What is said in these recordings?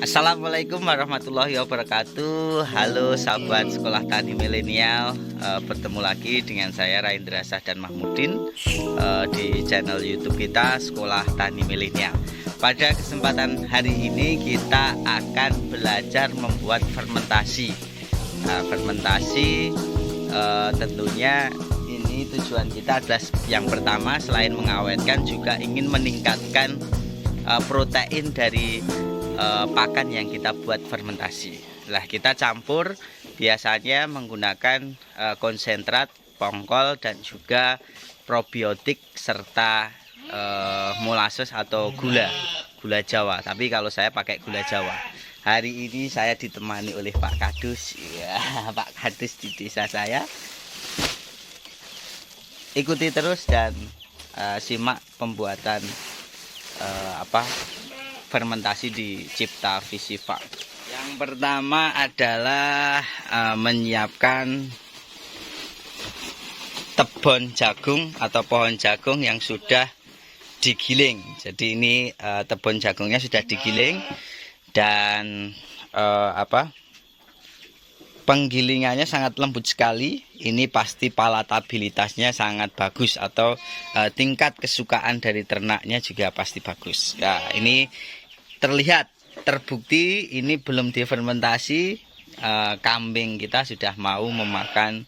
Assalamualaikum warahmatullahi wabarakatuh. Halo sahabat sekolah tani milenial, bertemu lagi dengan saya Raindra Sahdan Mahmudin di channel YouTube kita Sekolah Tani Milenial. Pada kesempatan hari ini kita akan belajar membuat fermentasi. Tentunya ini tujuan kita adalah yang pertama, selain mengawetkan juga ingin meningkatkan protein dari pakan yang kita buat fermentasi. Lah kita campur biasanya menggunakan konsentrat, pongkol dan juga probiotik serta molasses atau gula Jawa. Tapi kalau saya pakai gula Jawa. Hari ini saya ditemani oleh Pak Kadus, ya, Pak Kadus di desa saya. Ikuti terus dan simak pembuatan fermentasi di Cipta Visi Farm. Yang pertama adalah menyiapkan tebon jagung atau pohon jagung yang sudah digiling. Jadi ini tebon jagungnya sudah digiling dan penggilingannya sangat lembut sekali. Ini pasti palatabilitasnya sangat bagus atau tingkat kesukaan dari ternaknya juga pasti bagus. Ya, ini terlihat, terbukti ini belum difermentasi, kambing kita sudah mau memakan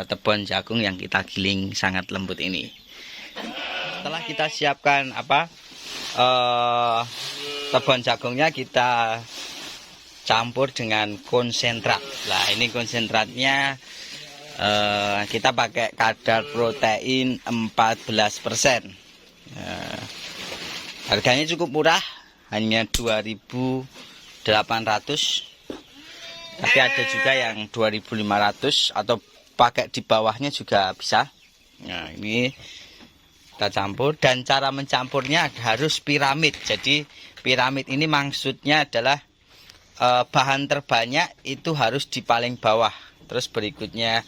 tebon jagung yang kita giling sangat lembut ini. Setelah kita siapkan tebon jagungnya, kita campur dengan konsentrat. Nah, ini konsentratnya kita pakai kadar protein 14%. Harganya cukup murah, hanya 2.800. Tapi ada juga yang 2.500 atau pakai di bawahnya juga bisa. Nah, ini kita campur dan cara mencampurnya harus piramid. Jadi piramid ini maksudnya adalah bahan terbanyak itu harus di paling bawah. Terus berikutnya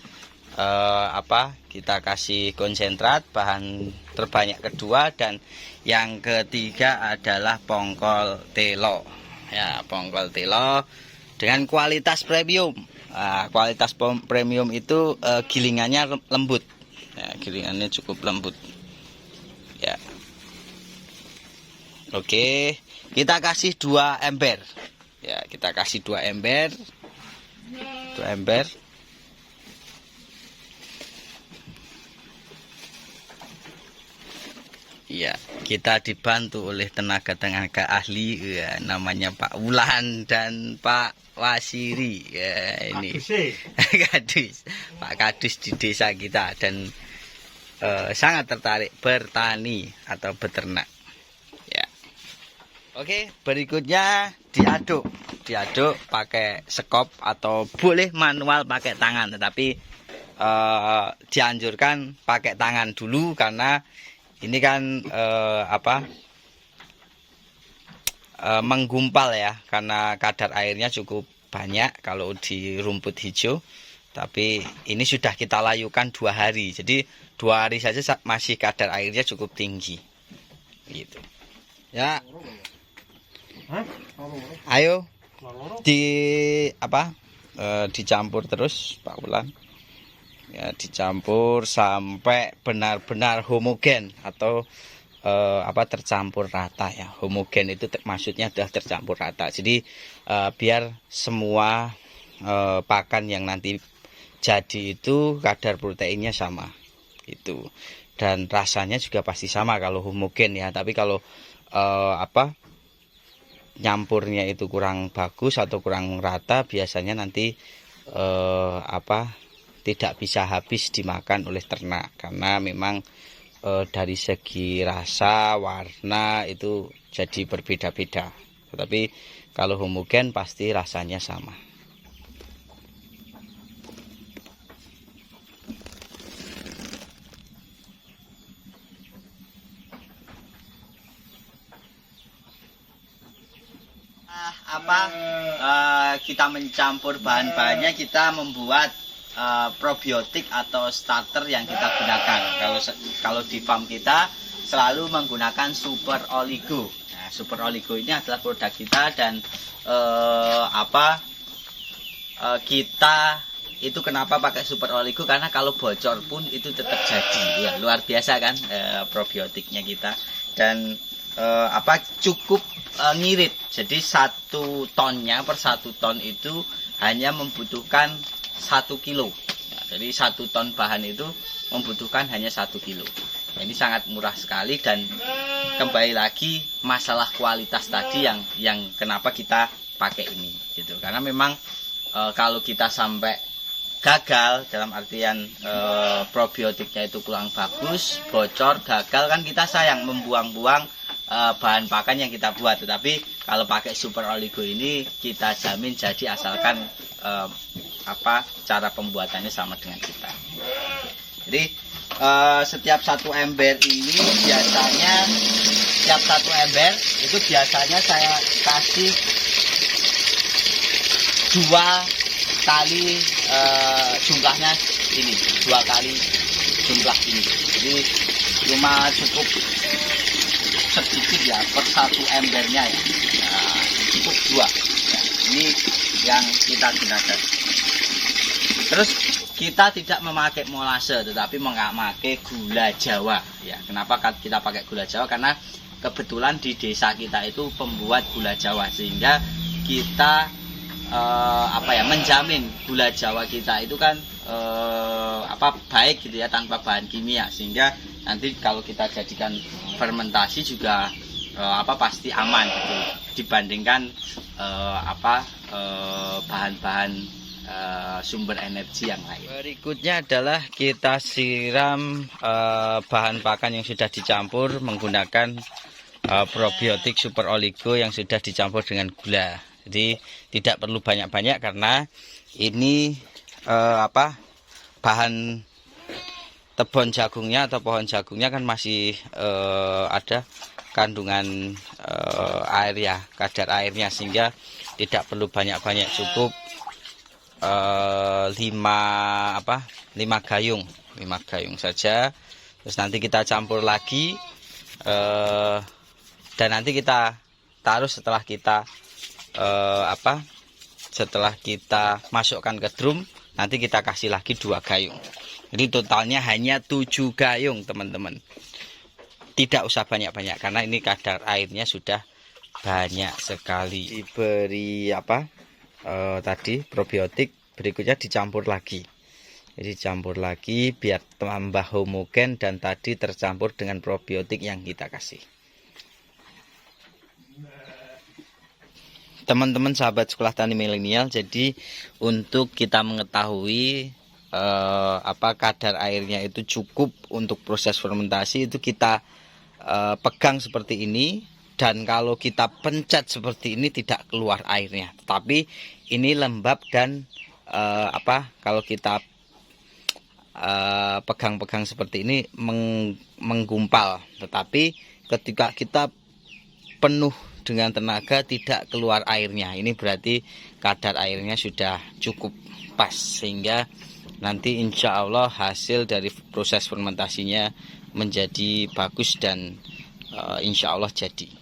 kita kasih konsentrat, bahan terbanyak kedua, dan yang ketiga adalah pongkol telo. Ya, pongkol telo dengan kualitas premium. Kualitas premium itu gilingannya lembut. Ya, gilingannya cukup lembut. Ya. Oke, kita kasih 2 ember. Ya, kita kasih 2 ember. 2 ember. Ya, kita dibantu oleh tenaga ahli, ya, namanya Pak Wulan dan Pak Wasiri. Ya, ini Kadus, Pak Kadus di desa kita dan sangat tertarik bertani atau beternak. Ya. Oke, berikutnya diaduk pakai sekop atau boleh manual pakai tangan, tetapi dianjurkan pakai tangan dulu karena ini kan menggumpal ya, karena kadar airnya cukup banyak kalau di rumput hijau. Tapi ini sudah kita layukan 2 hari, jadi 2 hari saja masih kadar airnya cukup tinggi gitu ya. Ayo dicampur terus Pak Wulan. Ya, dicampur sampai benar-benar homogen atau tercampur rata ya. Homogen itu maksudnya adalah tercampur rata. Jadi biar semua pakan yang nanti jadi itu kadar proteinnya sama itu, dan rasanya juga pasti sama kalau homogen ya. Tapi kalau nyampurnya itu kurang bagus atau kurang rata, biasanya nanti tidak bisa habis dimakan oleh ternak karena memang dari segi rasa, warna itu jadi berbeda-beda. Tetapi kalau homogen pasti rasanya sama. Kita mencampur bahan-bahannya, kita membuat probiotik atau starter yang kita gunakan. Kalau di farm kita selalu menggunakan Super Oligo. Nah, Super Oligo ini adalah produk kita dan kita itu kenapa pakai Super Oligo, karena kalau bocor pun itu tetap jadi. Ya, luar biasa kan probiotiknya kita. Dan cukup ngirit. Jadi 1 tonnya per 1 ton itu hanya membutuhkan 1 kilo. Ya, jadi 1 ton bahan itu membutuhkan hanya 1 kilo. Ya, ini sangat murah sekali, dan kembali lagi masalah kualitas tadi yang kenapa kita pakai ini gitu. Karena memang kalau kita sampai gagal dalam artian probiotiknya itu kurang bagus, bocor, gagal, kan kita sayang membuang-buang bahan pakan yang kita buat. Tetapi kalau pakai Super Oligo ini kita jamin jadi, asalkan cara pembuatannya sama dengan kita. Jadi setiap 1 ember ini biasanya, setiap 1 ember itu biasanya saya kasih 2 kali jumlahnya ini, 2 kali jumlah ini. Jadi cuma cukup sedikit ya per 1 embernya ya. Nah, cukup 2 ya, ini yang kita gunakan. Terus kita tidak memakai molase, tetapi memakai gula Jawa ya. Kenapa kita pakai gula Jawa? Karena kebetulan di desa kita itu pembuat gula Jawa, sehingga kita menjamin gula Jawa kita itu kan baik gitu ya, tanpa bahan kimia, sehingga nanti kalau kita jadikan fermentasi juga pasti aman gitu, dibandingkan bahan-bahan sumber energi yang lain. Berikutnya adalah kita siram bahan pakan yang sudah dicampur menggunakan probiotik Super Oligo yang sudah dicampur dengan gula. Jadi tidak perlu banyak-banyak, karena ini bahan tebon jagungnya atau pohon jagungnya kan masih ada kandungan air ya, kadar airnya, sehingga tidak perlu banyak-banyak, cukup 5 gayung saja. Terus nanti kita campur lagi, dan nanti kita taruh setelah kita setelah kita masukkan ke drum, nanti kita kasih lagi 2 gayung. Jadi totalnya hanya 7 gayung teman-teman. Tidak usah banyak-banyak, karena ini kadar airnya sudah banyak sekali. Diberi tadi probiotik, berikutnya dicampur lagi. Jadi campur lagi biar tambah homogen, dan tadi tercampur dengan probiotik yang kita kasih. Teman-teman sahabat sekolah tani milenial, jadi untuk kita mengetahui kadar airnya itu cukup untuk proses fermentasi, itu kita pegang seperti ini, dan kalau kita pencet seperti ini tidak keluar airnya, tapi ini lembab dan kalau kita pegang-pegang seperti ini menggumpal. Tetapi ketika kita penuh dengan tenaga tidak keluar airnya, ini berarti kadar airnya sudah cukup pas, sehingga nanti insya Allah hasil dari proses fermentasinya menjadi bagus dan insya Allah jadi.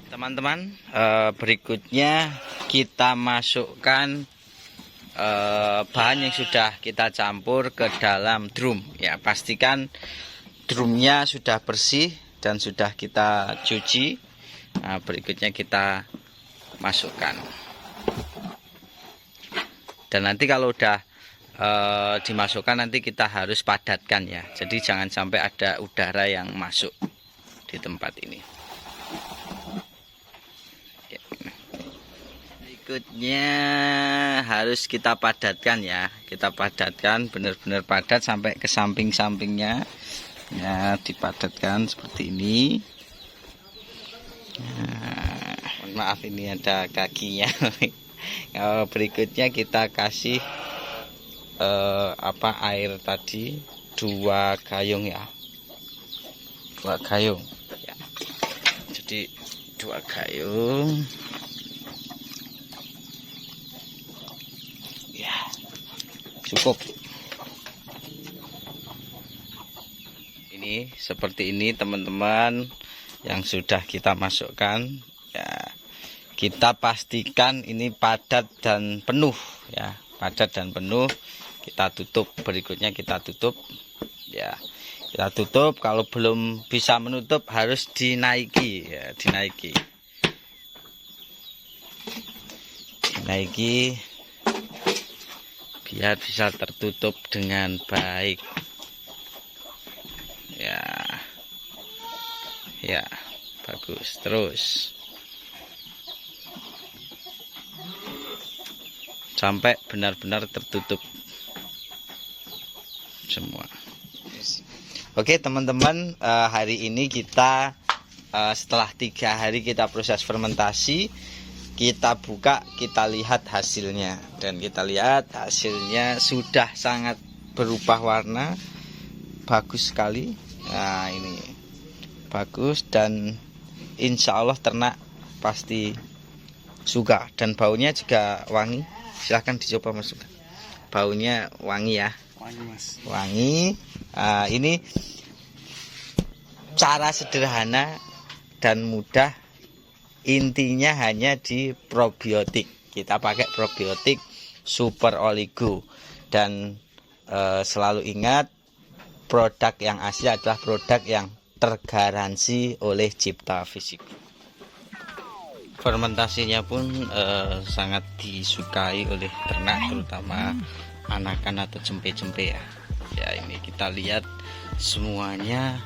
Teman-teman, berikutnya kita masukkan bahan yang sudah kita campur ke dalam drum ya. Pastikan drumnya sudah bersih dan sudah kita cuci. Nah, berikutnya kita masukkan, dan nanti kalau udah dimasukkan, nanti kita harus padatkan ya. Jadi jangan sampai ada udara yang masuk di tempat ini. Berikutnya harus kita padatkan ya. Kita padatkan benar-benar padat sampai ke samping-sampingnya. Ya, dipadatkan seperti ini. Nah, maaf ini ada kakinya. Berikutnya kita kasih air tadi 2 gayung ya, 2 gayung ya. Jadi 2 gayung ya, cukup. Ini seperti ini teman-teman yang sudah kita masukkan ya. Kita pastikan ini padat dan penuh ya, padat dan penuh. Kita tutup, berikutnya kita tutup ya, kita tutup. Kalau belum bisa menutup harus dinaiki ya, dinaiki biar bisa tertutup dengan baik ya. Ya, bagus. Terus sampai benar-benar tertutup semua. Oke teman-teman, hari ini kita setelah 3 hari kita proses fermentasi, kita buka, kita lihat hasilnya, dan kita lihat hasilnya sudah sangat berubah warna, bagus sekali. Nah ini bagus, dan insya Allah ternak pasti suka, dan baunya juga wangi. Silahkan dicoba masukkan, baunya wangi ya, wangi mas, wangi. Ini cara sederhana dan mudah, intinya hanya di probiotik. Kita pakai probiotik super oligo, dan selalu ingat produk yang asli adalah produk yang tergaransi oleh Cipta Fisika. Fermentasinya pun sangat disukai oleh ternak, terutama anakan atau cempe-cempe ya. Ya ini kita lihat semuanya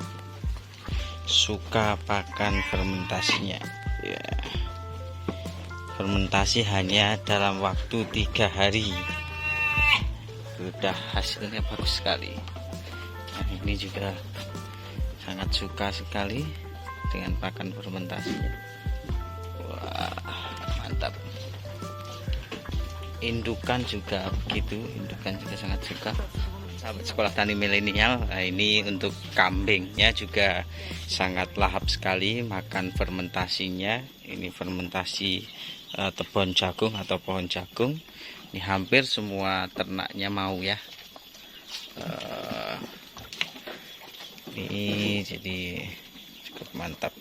suka pakan fermentasinya ya. Fermentasi hanya dalam waktu 3 hari sudah hasilnya bagus sekali. Nah, ini juga sangat suka sekali dengan pakan fermentasinya. Wah, mantap. Indukan juga begitu, indukan juga sangat suka. Sahabat Sekolah Tani Milenial, nah ini untuk kambingnya juga sangat lahap sekali makan fermentasinya. Ini fermentasi tebon jagung atau pohon jagung. Ini hampir semua ternaknya mau ya. Ini jadi cukup mantap.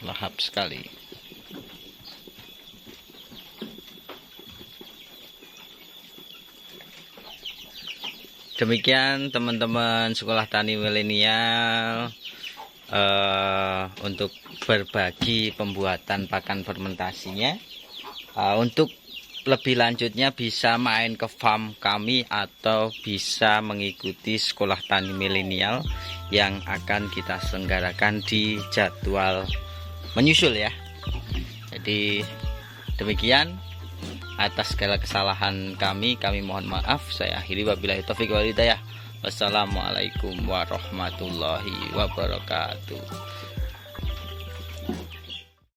Lahap sekali. Demikian teman-teman Sekolah Tani Milenial, untuk berbagi pembuatan pakan fermentasinya. Untuk lebih lanjutnya bisa main ke farm kami atau bisa mengikuti Sekolah Tani Milenial yang akan kita selenggarakan di jadwal menyusul ya. Jadi demikian, atas segala kesalahan kami mohon maaf. Saya akhiri, wabillahi taufiq wal hidayah. Wassalamualaikum warahmatullahi wabarakatuh.